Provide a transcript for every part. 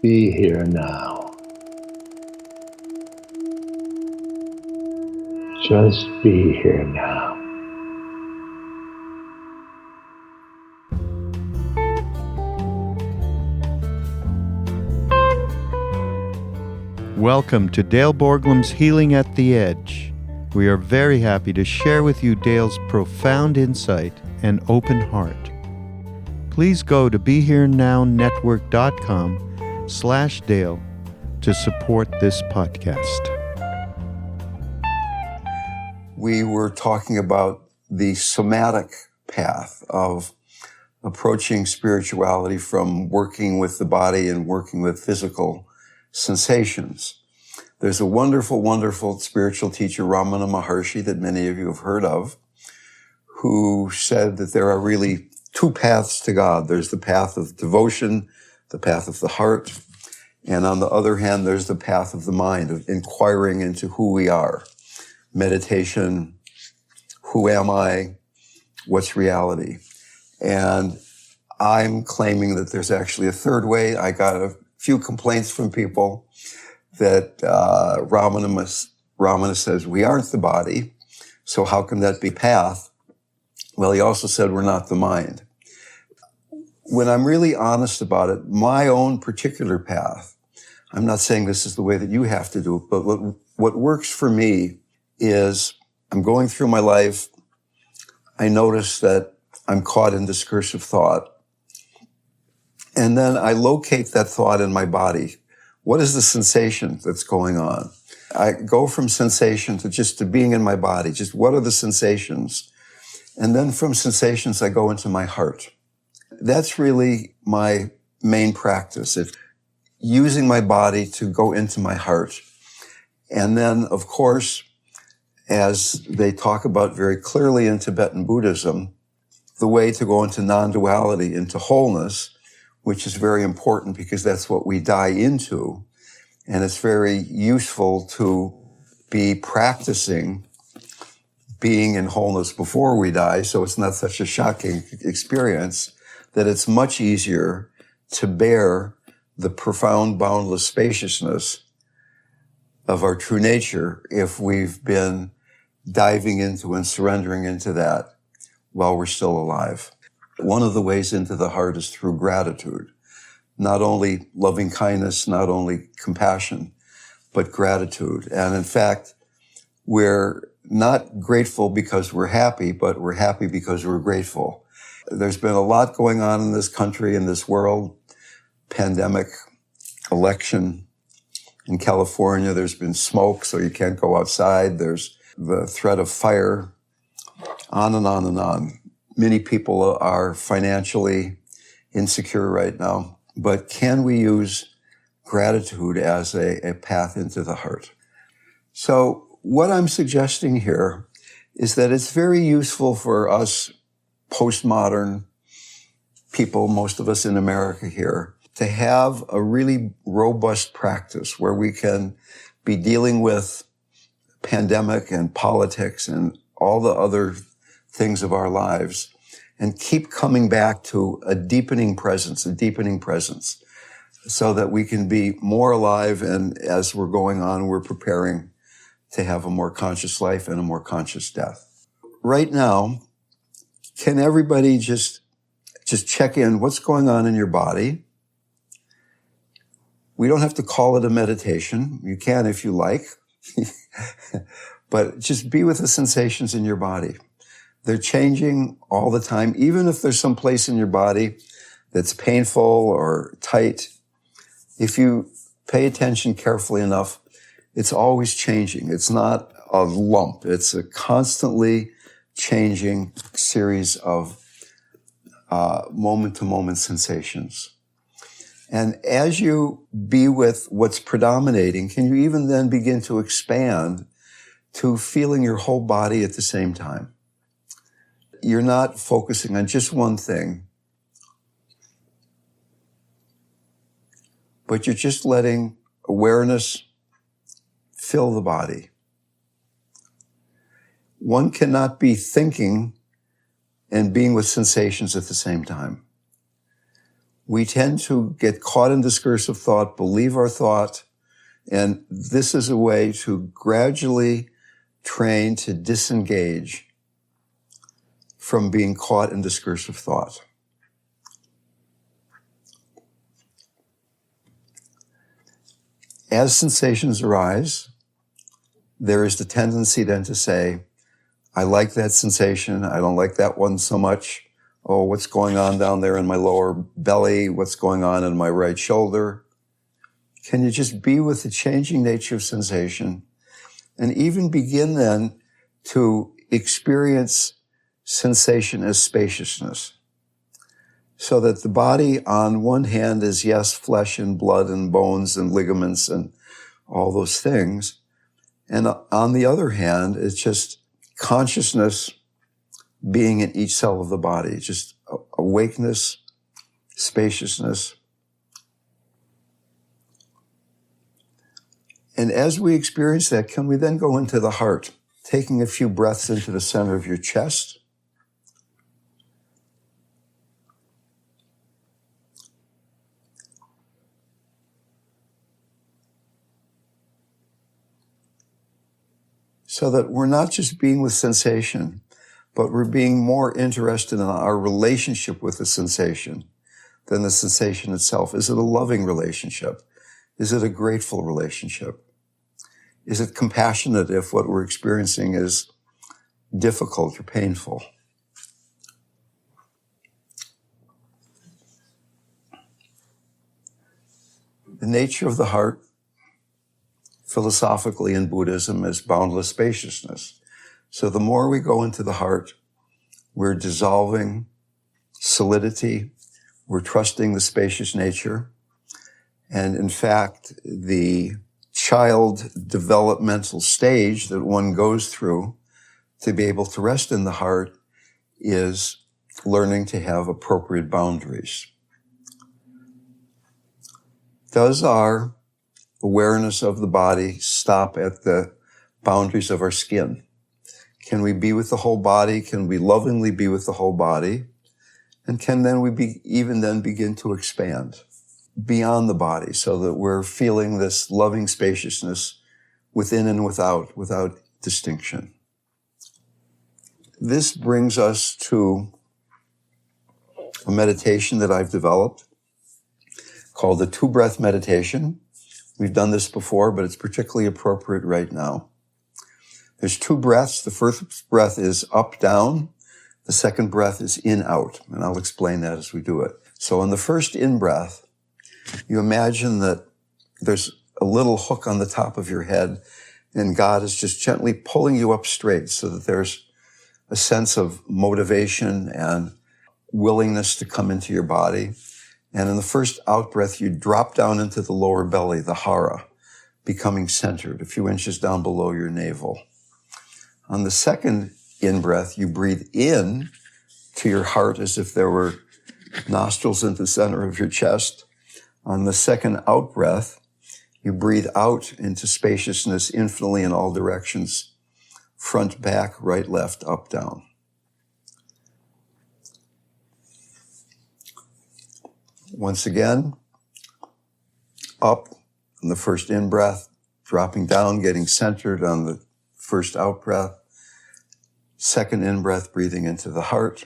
Be here now. Just be here now. Welcome to Dale Borglum's Healing at the Edge. We are very happy to share with you Dale's profound insight and open heart. Please go to BeHereNowNetwork.com/Dale to support this podcast. We were talking about the somatic path of approaching spirituality from working with the body and working with physical sensations. There's a wonderful, wonderful spiritual teacher, Ramana Maharshi, that many of you have heard of, who said that there are really two paths to God. There's the path of devotion, the path of the heart, and on the other hand, there's the path of the mind, of inquiring into who we are. Meditation, who am I, what's reality? And I'm claiming that there's actually a third way. I got a few complaints from people that Ramana says we aren't the body, so how can that be path? Well, he also said we're not the mind. When I'm really honest about it, my own particular path, I'm not saying this is the way that you have to do it, but what works for me is I'm going through my life, I notice that I'm caught in discursive thought, and then I locate that thought in my body. What is the sensation that's going on? I go from sensation to being in my body, just what are the sensations? And then from sensations, I go into my heart. That's really my main practice, using my body to go into my heart. And then, of course, as they talk about very clearly in Tibetan Buddhism, the way to go into nonduality, into wholeness, which is very important because that's what we die into. And it's very useful to be practicing being in wholeness before we die, so it's not such a shocking experience, that it's much easier to bear the profound, boundless spaciousness of our true nature if we've been diving into and surrendering into that while we're still alive. One of the ways into the heart is through gratitude. Not only loving kindness, not only compassion, but gratitude. And in fact, we're not grateful because we're happy, but we're happy because we're grateful. There's been a lot going on in this country, in this world. Pandemic, election. In California, there's been smoke, so you can't go outside. There's the threat of fire, on and on and on. Many people are financially insecure right now, but can we use gratitude as a path into the heart? So what I'm suggesting here is that it's very useful for us postmodern people, most of us in America here, to have a really robust practice where we can be dealing with pandemic and politics and all the other things of our lives and keep coming back to a deepening presence, so that we can be more alive, and as we're going on, we're preparing to have a more conscious life and a more conscious death. Right now, can everybody just check in what's going on in your body? We don't have to call it a meditation. You can if you like. But just be with the sensations in your body. They're changing all the time. Even if there's some place in your body that's painful or tight, if you pay attention carefully enough, it's always changing. It's not a lump. It's a constantly changing series of moment-to-moment sensations. And as you be with what's predominating, can you even then begin to expand to feeling your whole body at the same time? You're not focusing on just one thing, but you're just letting awareness fill the body. One cannot be thinking and being with sensations at the same time. we tend to get caught in discursive thought, believe our thought, and this is a way to gradually train to disengage from being caught in discursive thought. As sensations arise, there is the tendency then to say, I like that sensation, I don't like that one so much. Oh, what's going on down there in my lower belly? What's going on in my right shoulder? Can you just be with the changing nature of sensation and even begin then to experience sensation as spaciousness? So that the body on one hand is, yes, flesh and blood and bones and ligaments and all those things. And on the other hand, it's just consciousness being in each cell of the body, just awakeness, spaciousness. And as we experience that, can we then go into the heart, taking a few breaths into the center of your chest, so that we're not just being with sensation, but we're being more interested in our relationship with the sensation than the sensation itself. Is it a loving relationship? Is it a grateful relationship? Is it compassionate if what we're experiencing is difficult or painful? The nature of the heart, philosophically in Buddhism, is boundless spaciousness. So the more we go into the heart, we're dissolving solidity, we're trusting the spacious nature. And in fact, the child developmental stage that one goes through to be able to rest in the heart is learning to have appropriate boundaries. Does our awareness of the body stop at the boundaries of our skin? Can we be with the whole body? Can we lovingly be with the whole body? And can then we even then begin to expand beyond the body so that we're feeling this loving spaciousness within and without distinction? This brings us to a meditation that I've developed called the two-breath meditation. We've done this before, but it's particularly appropriate right now. There's two breaths. The first breath is up, down. The second breath is in, out. And I'll explain that as we do it. So on the first in-breath, you imagine that there's a little hook on the top of your head, and God is just gently pulling you up straight so that there's a sense of motivation and willingness to come into your body. And in the first out-breath, you drop down into the lower belly, the hara, becoming centered, a few inches down below your navel. On the second in-breath, you breathe in to your heart as if there were nostrils in the center of your chest. On the second out-breath, you breathe out into spaciousness infinitely in all directions, front, back, right, left, up, down. Once again, up on the first in-breath, dropping down, getting centered on the first out-breath. Second in-breath, breathing into the heart.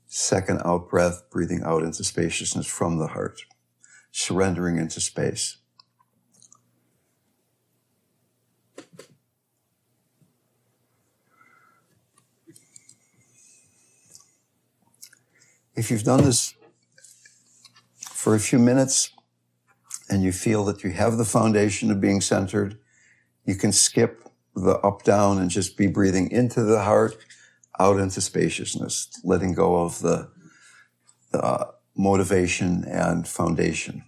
Second out-breath, breathing out into spaciousness from the heart, surrendering into space. If you've done this for a few minutes and you feel that you have the foundation of being centered, you can skip the up, down and just be breathing into the heart, out into spaciousness, letting go of the motivation and foundation.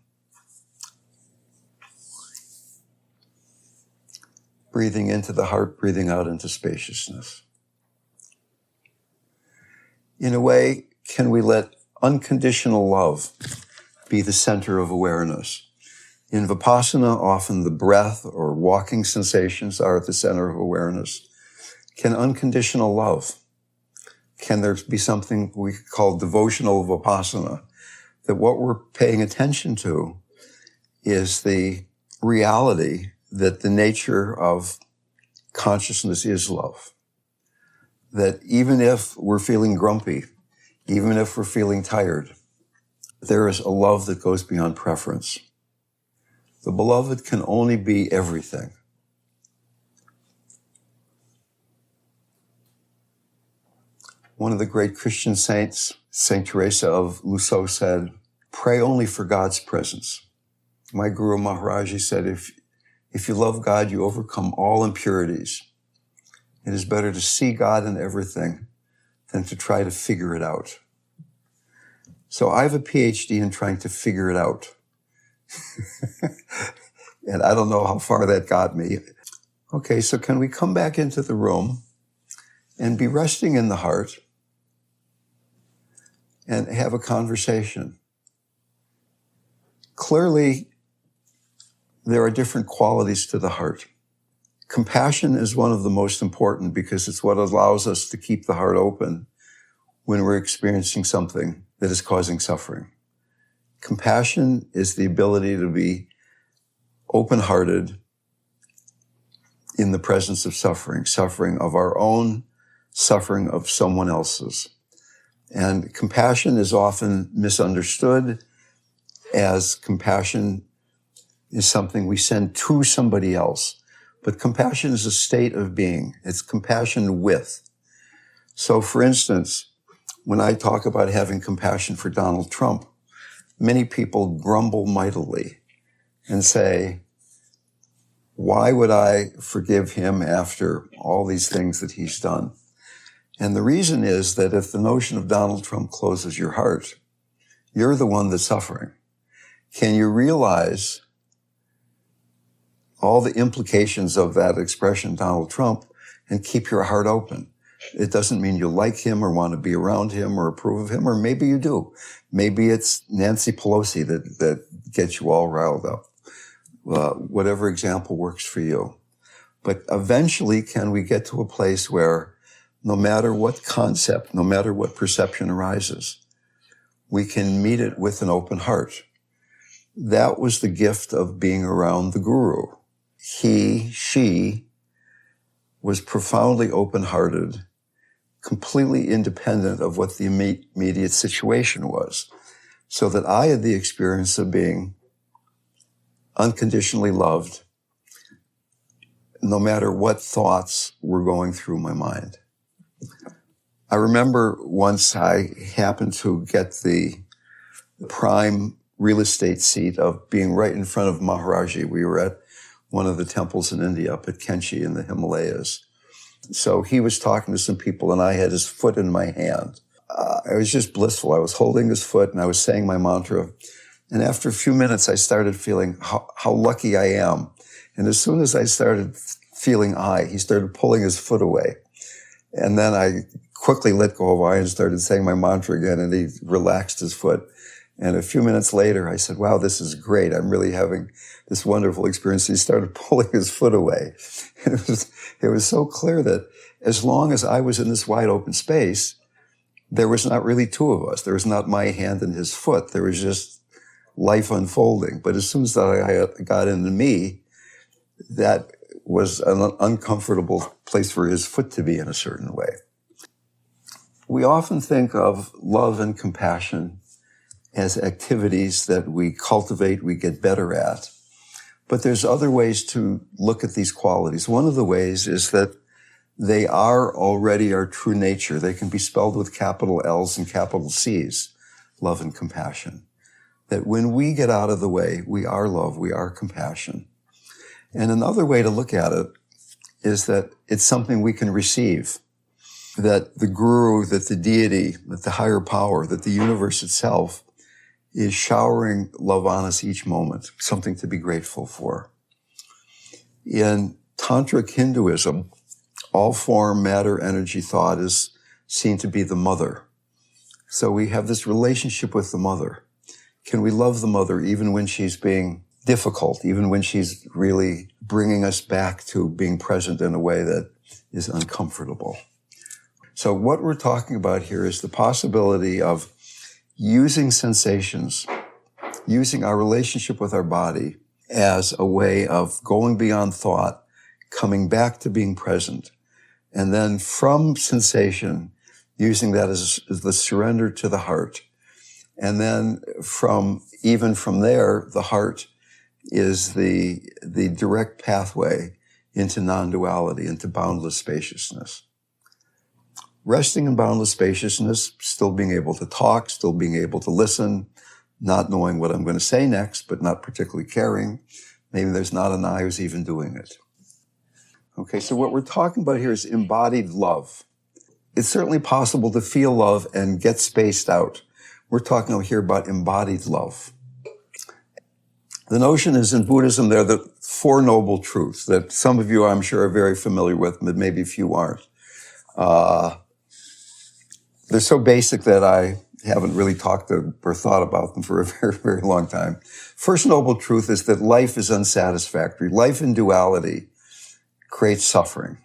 Breathing into the heart, breathing out into spaciousness. In a way, can we let unconditional love be the center of awareness? In Vipassana, often the breath or walking sensations are at the center of awareness. Can unconditional love, can there be something we call devotional Vipassana, that what we're paying attention to is the reality that the nature of consciousness is love. That even if we're feeling grumpy, even if we're feeling tired, there is a love that goes beyond preference. The beloved can only be everything. One of the great Christian saints, Saint Teresa of Lisieux, said, "Pray only for God's presence." My Guru Maharaji said, if you love God, you overcome all impurities. It is better to see God in everything than to try to figure it out. So I have a PhD in trying to figure it out. And I don't know how far that got me. Okay, so can we come back into the room and be resting in the heart and have a conversation? Clearly, there are different qualities to the heart. Compassion is one of the most important because it's what allows us to keep the heart open when we're experiencing something that is causing suffering. Compassion is the ability to be open-hearted in the presence of suffering of our own, suffering of someone else's. And compassion is often misunderstood as compassion is something we send to somebody else. But compassion is a state of being. It's compassion with. So, for instance, when I talk about having compassion for Donald Trump, many people grumble mightily and say, why would I forgive him after all these things that he's done? And the reason is that if the notion of Donald Trump closes your heart, you're the one that's suffering. Can you realize all the implications of that expression, Donald Trump, and keep your heart open? It doesn't mean you like him or want to be around him or approve of him, or maybe you do. Maybe it's Nancy Pelosi that gets you all riled up. Whatever example works for you. But eventually, can we get to a place where no matter what concept, no matter what perception arises, we can meet it with an open heart? That was the gift of being around the Guru. She was profoundly open-hearted, completely independent of what the immediate situation was, so that I had the experience of being unconditionally loved, no matter what thoughts were going through my mind. I remember once I happened to get the prime real estate seat of being right in front of Maharaji. We were at one of the temples in India, up at Kenchi in the Himalayas. So he was talking to some people and I had his foot in my hand. I was just blissful. I was holding his foot and I was saying my mantra. And after a few minutes, I started feeling how lucky I am. And as soon as I started feeling he started pulling his foot away. And then I quickly let go of I and started saying my mantra again, and he relaxed his foot. And a few minutes later, I said, wow, this is great. I'm really having this wonderful experience. He started pulling his foot away. And it was so clear that as long as I was in this wide open space, there was not really two of us. There was not my hand and his foot. There was just life unfolding. But as soon as I got into me, that was an uncomfortable place for his foot to be in a certain way. We often think of love and compassion as activities that we cultivate, we get better at. But there's other ways to look at these qualities. One of the ways is that they are already our true nature. They can be spelled with capital L's and capital C's, love and compassion. That when we get out of the way, we are love, we are compassion. And another way to look at it is that it's something we can receive. That the Guru, that the deity, that the higher power, that the universe itself is showering love on us each moment, something to be grateful for. In Tantric Hinduism, all form, matter, energy, thought is seen to be the mother. So we have this relationship with the mother. Can we love the mother even when she's being difficult, even when she's really bringing us back to being present in a way that is uncomfortable? So what we're talking about here is the possibility of using sensations, using our relationship with our body as a way of going beyond thought, coming back to being present, and then from sensation, using that as the surrender to the heart. And then even from there, the heart is the direct pathway into non-duality, into boundless spaciousness. Resting in boundless spaciousness, still being able to talk, still being able to listen, not knowing what I'm going to say next, but not particularly caring. Maybe there's not an I who's even doing it. Okay, so what we're talking about here is embodied love. It's certainly possible to feel love and get spaced out. We're talking here about embodied love. The notion is in Buddhism, there are the Four Noble Truths that some of you, I'm sure, are very familiar with, but maybe a few aren't. They're so basic that I haven't really talked or thought about them for a very, very long time. First noble truth is that life is unsatisfactory. Life in duality creates suffering.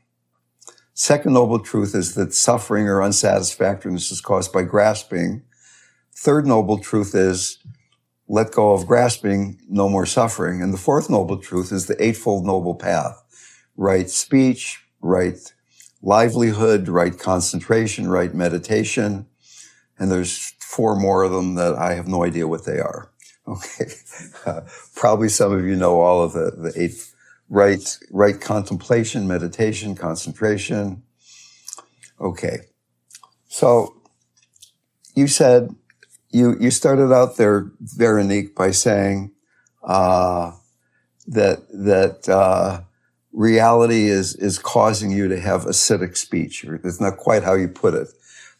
Second noble truth is that suffering or unsatisfactoriness is caused by grasping. Third noble truth is let go of grasping, no more suffering. And the fourth noble truth is the Eightfold Noble Path. Right speech, right livelihood, right concentration, right meditation. And there's four more of them that I have no idea what they are. Okay. Probably some of you know all of the eight. Right contemplation, meditation, concentration. Okay. So you said, you started out there, Veronique, by saying, that reality is causing you to have acidic speech. It's not quite how you put it,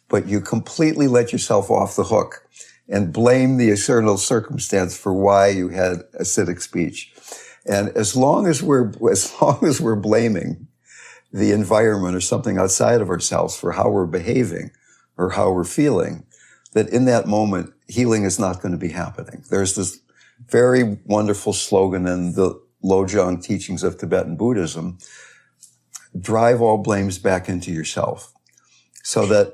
but you completely let yourself off the hook and blame the external circumstance for why you had acidic speech. And as long as we're blaming the environment or something outside of ourselves for how we're behaving or how we're feeling, that in that moment, healing is not going to be happening. There's this very wonderful slogan in the Lojong teachings of Tibetan Buddhism: drive all blames back into yourself. So that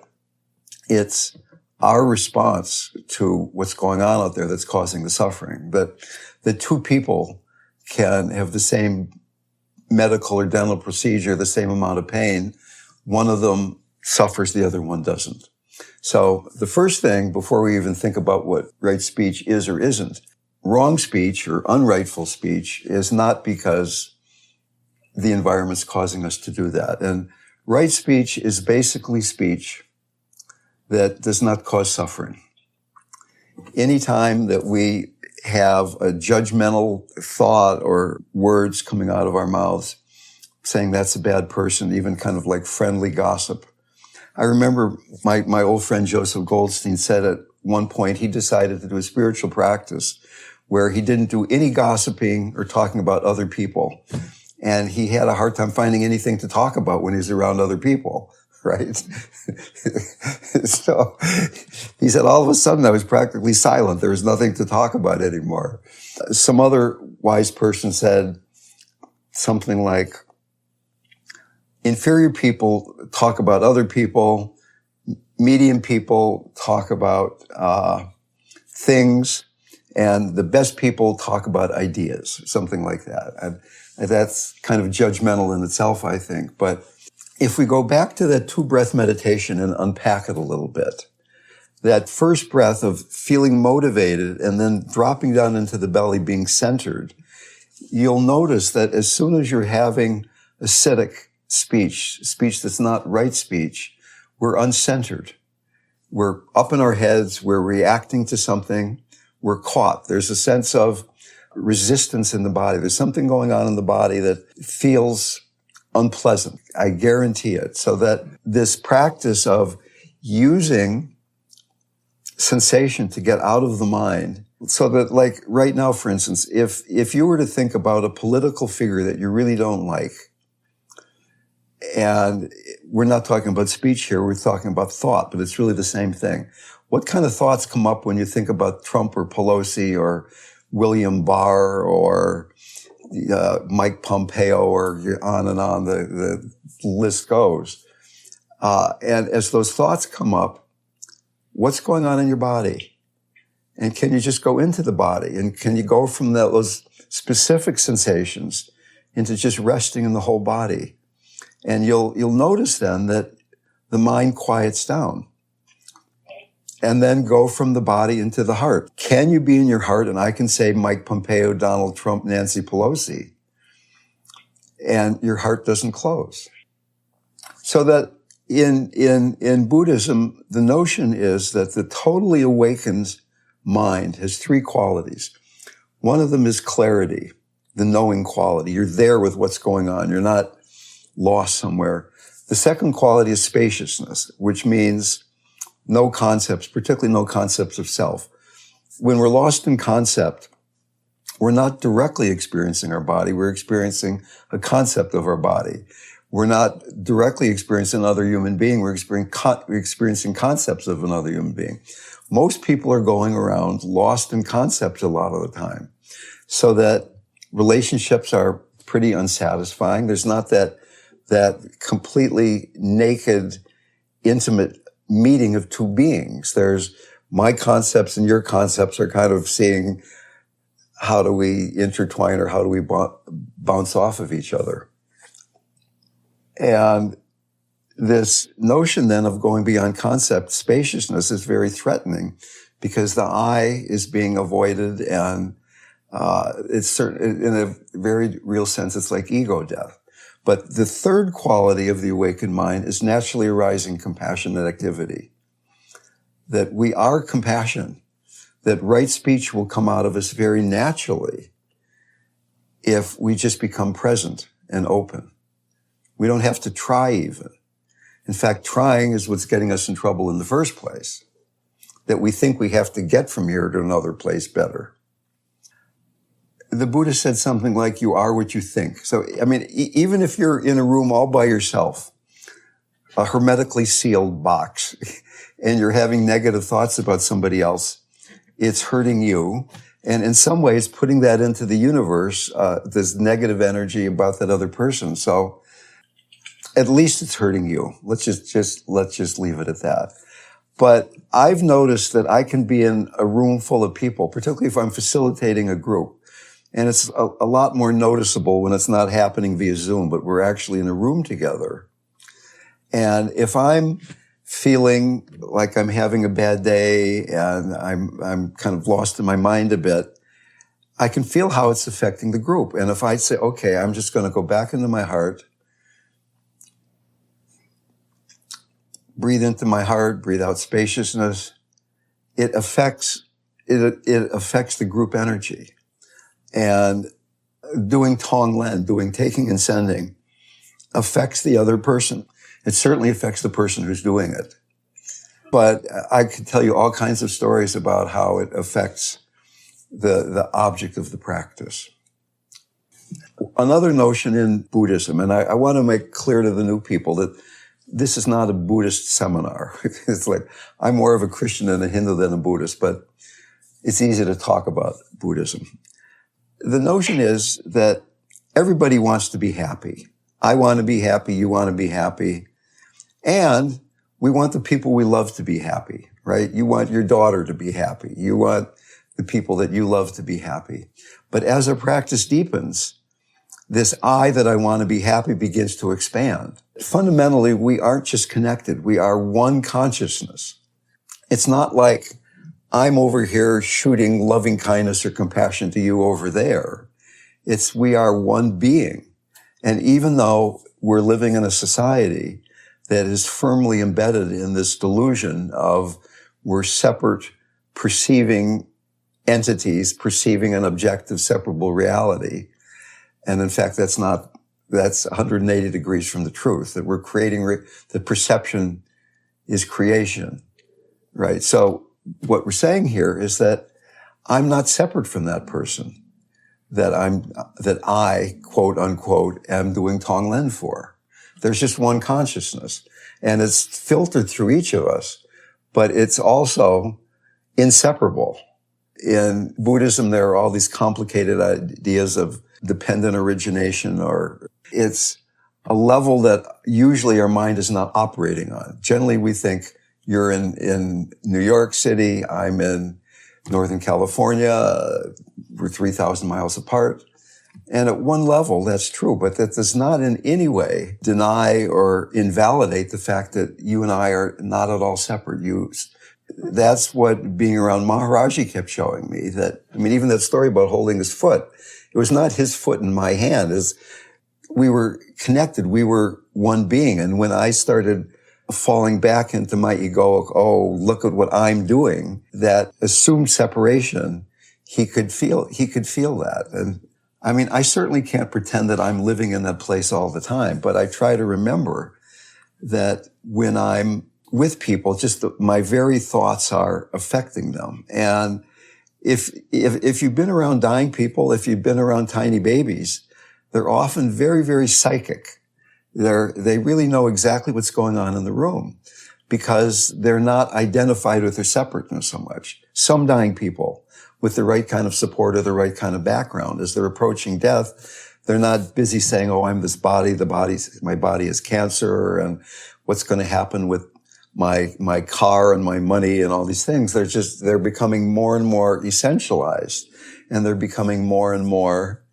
it's our response to what's going on out there that's causing the suffering. That the two people can have the same medical or dental procedure, the same amount of pain. One of them suffers, the other one doesn't. So the first thing, before we even think about what right speech is or isn't, wrong speech or unrightful speech is not because the environment's causing us to do that. And right speech is basically speech that does not cause suffering. Anytime that we have a judgmental thought or words coming out of our mouths saying that's a bad person, even kind of like friendly gossip. I remember my old friend Joseph Goldstein said at one point he decided to do a spiritual practice where he didn't do any gossiping or talking about other people. And he had a hard time finding anything to talk about when he was around other people, right? So he said, all of a sudden I was practically silent. There was nothing to talk about anymore. Some other wise person said something like, inferior people talk about other people, medium people talk about things, and the best people talk about ideas, something like that. And that's kind of judgmental in itself, I think. But if we go back to that two-breath meditation and unpack it a little bit, that first breath of feeling motivated and then dropping down into the belly, being centered, you'll notice that as soon as you're having acidic speech that's not right speech, we're uncentered. We're up in our heads, we're reacting to something, we're caught. There's a sense of resistance in the body. There's something going on in the body that feels unpleasant. I guarantee it. So that this practice of using sensation to get out of the mind, so that like right now, for instance, if you were to think about a political figure that you really don't like, and we're not talking about speech here, we're talking about thought, but it's really the same thing. What kind of thoughts come up when you think about Trump or Pelosi or William Barr or Mike Pompeo or on and on the list goes? And as those thoughts come up, what's going on in your body? And can you just go into the body? And can you go from those specific sensations into just resting in the whole body? And you'll notice then that the mind quiets down. And then go from the body into the heart. Can you be in your heart? And I can say Mike Pompeo, Donald Trump, Nancy Pelosi. And your heart doesn't close. So that in Buddhism, the notion is that the totally awakened mind has three qualities. One of them is clarity, the knowing quality. You're there with what's going on. You're not lost somewhere. The second quality is spaciousness, which means no concepts, particularly no concepts of self. When we're lost in concept, we're not directly experiencing our body. We're experiencing a concept of our body. We're not directly experiencing another human being. We're experiencing concepts of another human being. Most people are going around lost in concepts a lot of the time, so that relationships are pretty unsatisfying. There's not that completely naked, intimate meeting of two beings. There's my concepts and your concepts are kind of seeing how do we intertwine or how do we bounce off of each other. And this notion then of going beyond concept, spaciousness, is very threatening because the I is being avoided, and it's certain, in a very real sense, it's like ego death. But the third quality of the awakened mind is naturally arising compassionate activity. That we are compassion, that right speech will come out of us very naturally if we just become present and open. We don't have to try even. In fact, trying is what's getting us in trouble in the first place, that we think we have to get from here to another place better. The Buddha said something like, you are what you think. So, I mean, even if you're in a room all by yourself, a hermetically sealed box, and you're having negative thoughts about somebody else, it's hurting you. And in some ways, putting that into the universe, there's negative energy about that other person. So at least it's hurting you. Let's just leave it at that. But I've noticed that I can be in a room full of people, particularly if I'm facilitating a group. And it's a lot more noticeable when it's not happening via Zoom, but we're actually in a room together. And if I'm feeling like I'm having a bad day and I'm kind of lost in my mind a bit, I can feel how it's affecting the group. And if I say, okay, I'm just going to go back into my heart, breathe into my heart, breathe out spaciousness, it affects the group energy. And doing Tonglen, doing taking and sending, affects the other person. It certainly affects the person who's doing it. But I could tell you all kinds of stories about how it affects the object of the practice. Another notion in Buddhism, and I want to make clear to the new people that this is not a Buddhist seminar. It's like, I'm more of a Christian and a Hindu than a Buddhist, but it's easy to talk about Buddhism. The notion is that everybody wants to be happy. I want to be happy. You want to be happy. And we want the people we love to be happy, right? You want your daughter to be happy. You want the people that you love to be happy. But as our practice deepens, this I that I want to be happy begins to expand. Fundamentally, we aren't just connected. We are one consciousness. It's not like I'm over here shooting loving kindness or compassion to you over there. It's we are one being. And even though we're living in a society that is firmly embedded in this delusion of we're separate perceiving entities, perceiving an objective separable reality. And in fact, that's 180 degrees from the truth, that we're creating, the perception is creation, right? So what we're saying here is that I'm not separate from that person that I, quote unquote, am doing Tonglen for. There's just one consciousness, and it's filtered through each of us, but it's also inseparable. In Buddhism, there are all these complicated ideas of dependent origination, or it's a level that usually our mind is not operating on. Generally, we think you're in New York City, I'm in Northern California. We're 3,000 miles apart. And at one level, that's true, but that does not in any way deny or invalidate the fact that you and I are not at all separate. That's what being around Maharaji kept showing me. Even that story about holding his foot, it was not his foot in my hand. We were connected. We were one being. And when I started falling back into my egoic, oh, look at what I'm doing, that assumed separation, he could feel that. And I certainly can't pretend that I'm living in that place all the time, but I try to remember that when I'm with people, my very thoughts are affecting them. And if you've been around dying people, if you've been around tiny babies, they're often very, very psychic. They really know exactly what's going on in the room because they're not identified with their separateness so much. Some dying people, with the right kind of support or the right kind of background, as they're approaching death, they're not busy saying, oh, I'm this body, my body is cancer, and what's going to happen with my car and my money and all these things. They're becoming more and more essentialized, and they're becoming more and more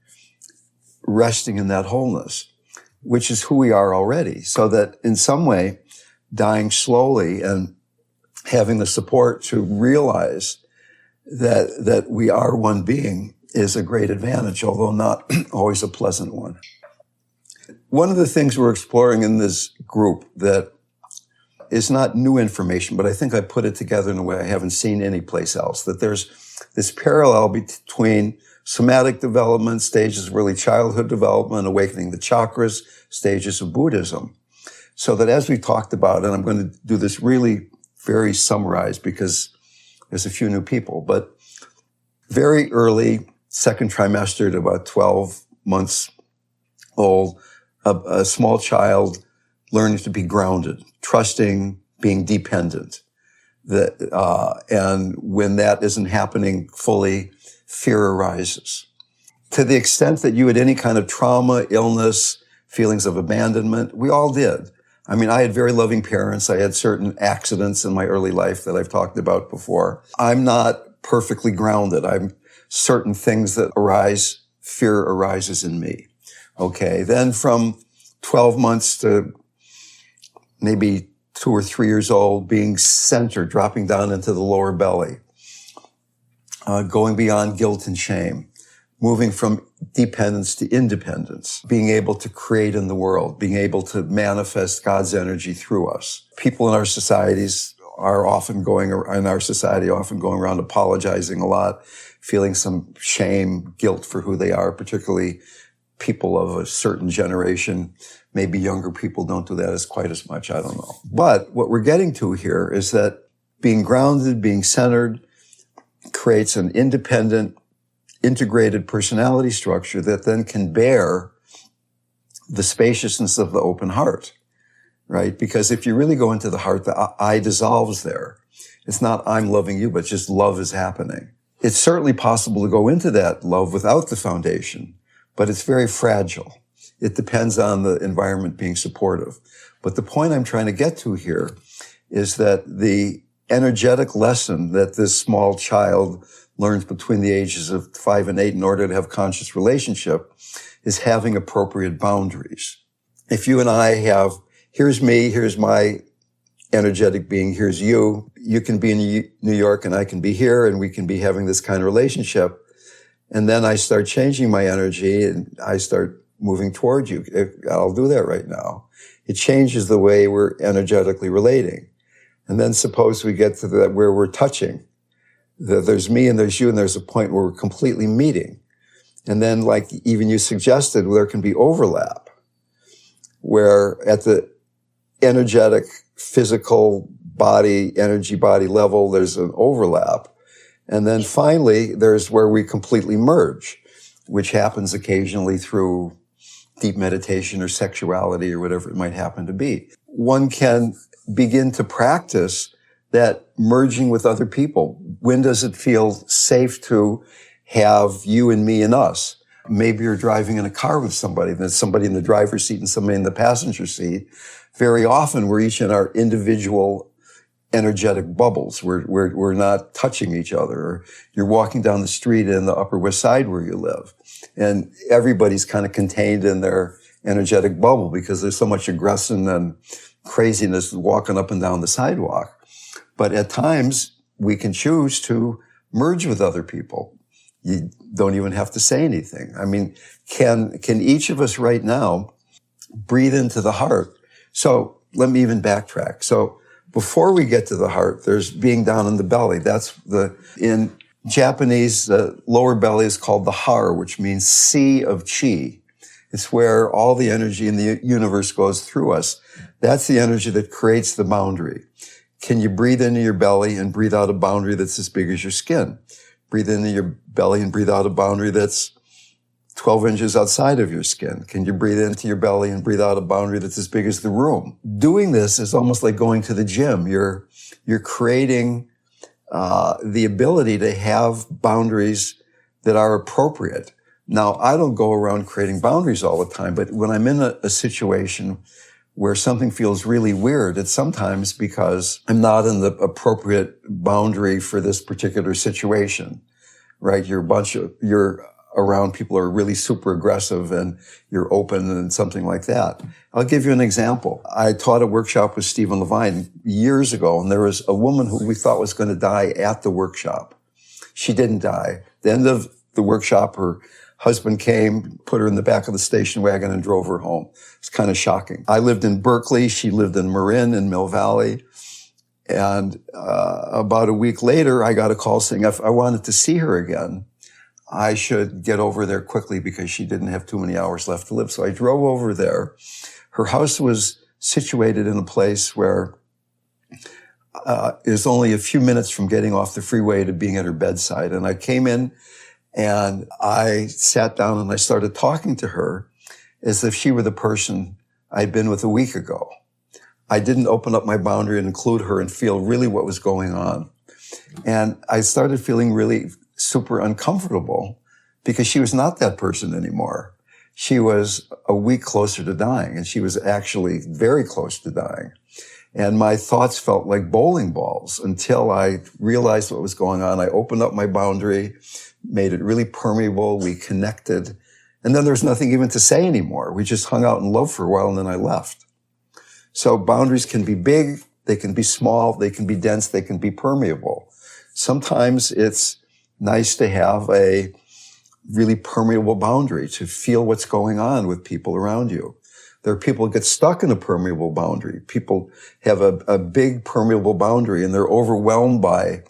resting in that wholeness, which is who we are already. So that in some way, dying slowly and having the support to realize that we are one being is a great advantage, although not always a pleasant one. One of the things we're exploring in this group that is not new information, but I think I put it together in a way I haven't seen anyplace else, that there's this parallel between somatic development, stages of early childhood development, awakening the chakras, stages of Buddhism. So that as we talked about, and I'm going to do this really very summarized because there's a few new people, but very early, second trimester to about 12 months old, a small child learning to be grounded, trusting, being dependent. And when that isn't happening fully, fear arises. To the extent that you had any kind of trauma, illness, feelings of abandonment, we all did. I had very loving parents. I had certain accidents in my early life that I've talked about before. I'm not perfectly grounded. I'm certain things that arise, fear arises in me. Okay. Then from 12 months to maybe 2 or 3 years old, being centered, dropping down into the lower belly, going beyond guilt and shame, moving from dependence to independence, being able to create in the world, being able to manifest God's energy through us. People in our societies are often going around apologizing a lot, feeling some shame, guilt for who they are, particularly people of a certain generation. Maybe younger people don't do that quite as much, I don't know. But what we're getting to here is that being grounded, being centered, creates an independent, integrated personality structure that then can bear the spaciousness of the open heart, right? Because if you really go into the heart, the I dissolves there. It's not I'm loving you, but just love is happening. It's certainly possible to go into that love without the foundation, but it's very fragile. It depends on the environment being supportive. But the point I'm trying to get to here is that the energetic lesson that this small child learns between the ages of 5 and 8 in order to have conscious relationship is having appropriate boundaries. If you and I have, here's me, here's my energetic being, here's you. You can be in New York and I can be here and we can be having this kind of relationship. And then I start changing my energy and I start moving toward you. I'll do that right now. It changes the way we're energetically relating. And then suppose we get to that where we're touching. There's me and there's you and there's a point where we're completely meeting. And then like even you suggested, there can be overlap where at the energetic, physical body, energy body level, there's an overlap. And then finally, there's where we completely merge, which happens occasionally through deep meditation or sexuality or whatever it might happen to be. One can begin to practice that merging with other people. When does it feel safe to have you and me and us? Maybe you're driving in a car with somebody, there's somebody in the driver's seat and somebody in the passenger seat. Very often we're each in our individual energetic bubbles. We're not touching each other. Or you're walking down the street in the Upper West Side where you live, and everybody's kind of contained in their energetic bubble because there's so much aggression and craziness walking up and down the sidewalk. But at times, we can choose to merge with other people. You don't even have to say anything. I mean, can each of us right now breathe into the heart? So let me even backtrack. So before we get to the heart, there's being down in the belly. In Japanese, the lower belly is called the har, which means sea of chi. It's where all the energy in the universe goes through us. That's the energy that creates the boundary. Can you breathe into your belly and breathe out a boundary that's as big as your skin? Breathe into your belly and breathe out a boundary that's 12 inches outside of your skin. Can you breathe into your belly and breathe out a boundary that's as big as the room? Doing this is almost like going to the gym. You're creating the ability to have boundaries that are appropriate. Now, I don't go around creating boundaries all the time, but when I'm in a situation where something feels really weird, it's sometimes because I'm not in the appropriate boundary for this particular situation, right? You're around people who are really super aggressive and you're open and something like that. I'll give you an example. I taught a workshop with Stephen Levine years ago, and there was a woman who we thought was going to die at the workshop. She didn't die. At the end of the workshop, her husband came, put her in the back of the station wagon and drove her home. It's kind of shocking. I lived in Berkeley. She lived in Marin in Mill Valley. And about a week later, I got a call saying if I wanted to see her again, I should get over there quickly because she didn't have too many hours left to live. So I drove over there. Her house was situated in a place where is only a few minutes from getting off the freeway to being at her bedside. And I came in and I sat down and I started talking to her as if she were the person I'd been with a week ago. I didn't open up my boundary and include her and feel really what was going on. And I started feeling really super uncomfortable because she was not that person anymore. She was a week closer to dying, and she was actually very close to dying. And my thoughts felt like bowling balls until I realized what was going on. I opened up my boundary, made it really permeable. We connected. And then there's nothing even to say anymore. We just hung out in love for a while, and then I left. So boundaries can be big, they can be small, they can be dense, they can be permeable. Sometimes it's nice to have a really permeable boundary to feel what's going on with people around you. There are people who get stuck in a permeable boundary. People have a big permeable boundary and they're overwhelmed by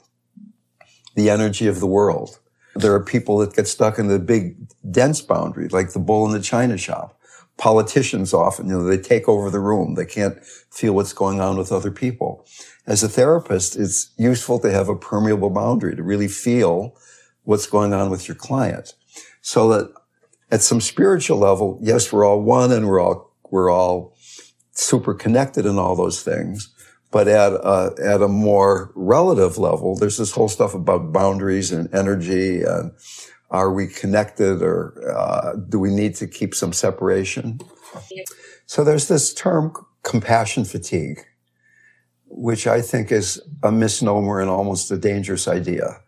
the energy of the world. There are people that get stuck in the big, dense boundary, like the bull in the china shop. Politicians often, they take over the room. They can't feel what's going on with other people. As a therapist, it's useful to have a permeable boundary to really feel what's going on with your client. So that at some spiritual level, yes, we're all one and we're all super connected and all those things. But at a more relative level, there's this whole stuff about boundaries and energy and are we connected or do we need to keep some separation? So there's this term compassion fatigue, which I think is a misnomer and almost a dangerous idea,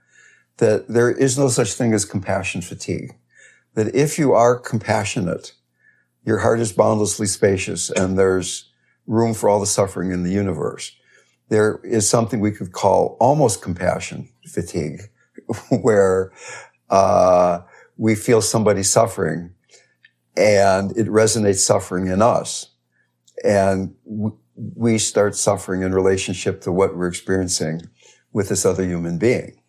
that there is no such thing as compassion fatigue. That if you are compassionate, your heart is boundlessly spacious and there's room for all the suffering in the universe. There is something we could call almost compassion fatigue, where we feel somebody suffering and it resonates suffering in us. And we start suffering in relationship to what we're experiencing with this other human being.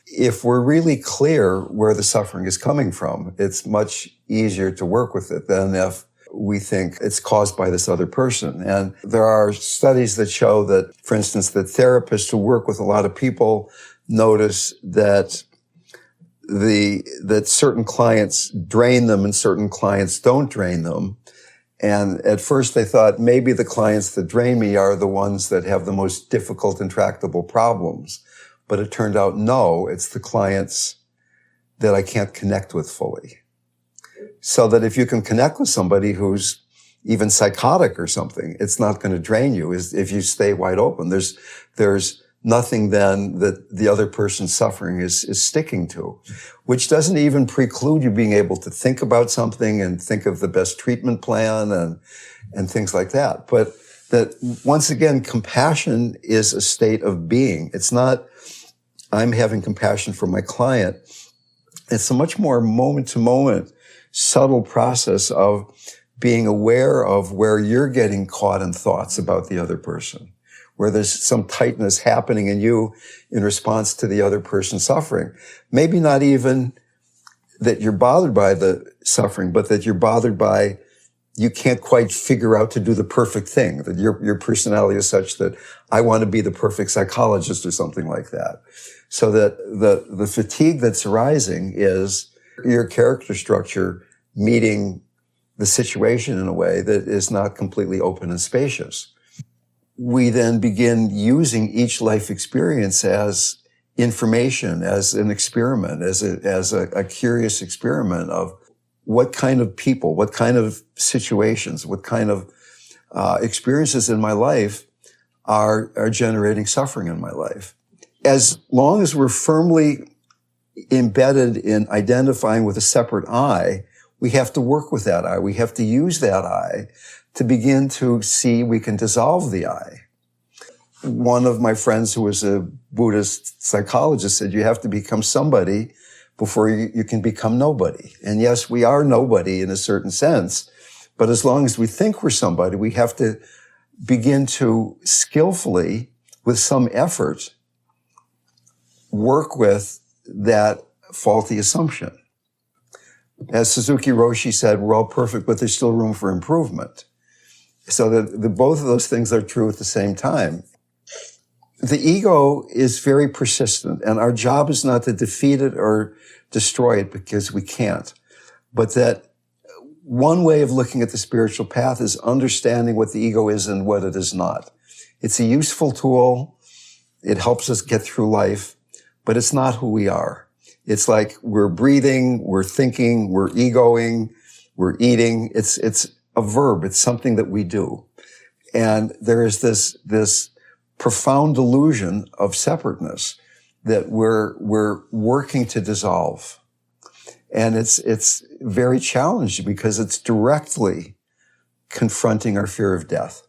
If we're really clear where the suffering is coming from, it's much easier to work with it than if we think it's caused by this other person. And there are studies that show that, for instance, that therapists who work with a lot of people notice that that certain clients drain them and certain clients don't drain them. And at first they thought maybe the clients that drain me are the ones that have the most difficult, intractable problems. But it turned out, no, it's the clients that I can't connect with fully. So that if you can connect with somebody who's even psychotic or something, it's not going to drain you if you stay wide open. There's nothing then that the other person's suffering is sticking to, which doesn't even preclude you being able to think about something and think of the best treatment plan and things like that. But that, once again, compassion is a state of being. It's not, I'm having compassion for my client. It's a much more moment-to-moment, subtle process of being aware of where you're getting caught in thoughts about the other person, where there's some tightness happening in you in response to the other person's suffering. Maybe not even that you're bothered by the suffering, but that you're bothered by you can't quite figure out to do the perfect thing, that your personality is such that I want to be the perfect psychologist or something like that. So that the fatigue that's arising is your character structure meeting the situation in a way that is not completely open and spacious. We then begin using each life experience as information, as an experiment, as a curious experiment of what kind of people, what kind of situations, what kind of experiences in my life are generating suffering in my life. As long as we're firmly embedded in identifying with a separate I, we have to work with that I. We have to use that I to begin to see we can dissolve the I. One of my friends who was a Buddhist psychologist said, you have to become somebody before you can become nobody. And yes, we are nobody in a certain sense, but as long as we think we're somebody, we have to begin to skillfully, with some effort, work with that faulty assumption. As Suzuki Roshi said, we're all perfect, but there's still room for improvement. So that both of those things are true at the same time. The ego is very persistent, and our job is not to defeat it or destroy it, because we can't. But that one way of looking at the spiritual path is understanding what the ego is and what it is not. It's a useful tool. It helps us get through life, but it's not who we are. It's like we're breathing, we're thinking, we're egoing, we're eating. It's a verb. It's something that we do. And there is this profound delusion of separateness that we're working to dissolve. And it's very challenging because it's directly confronting our fear of death.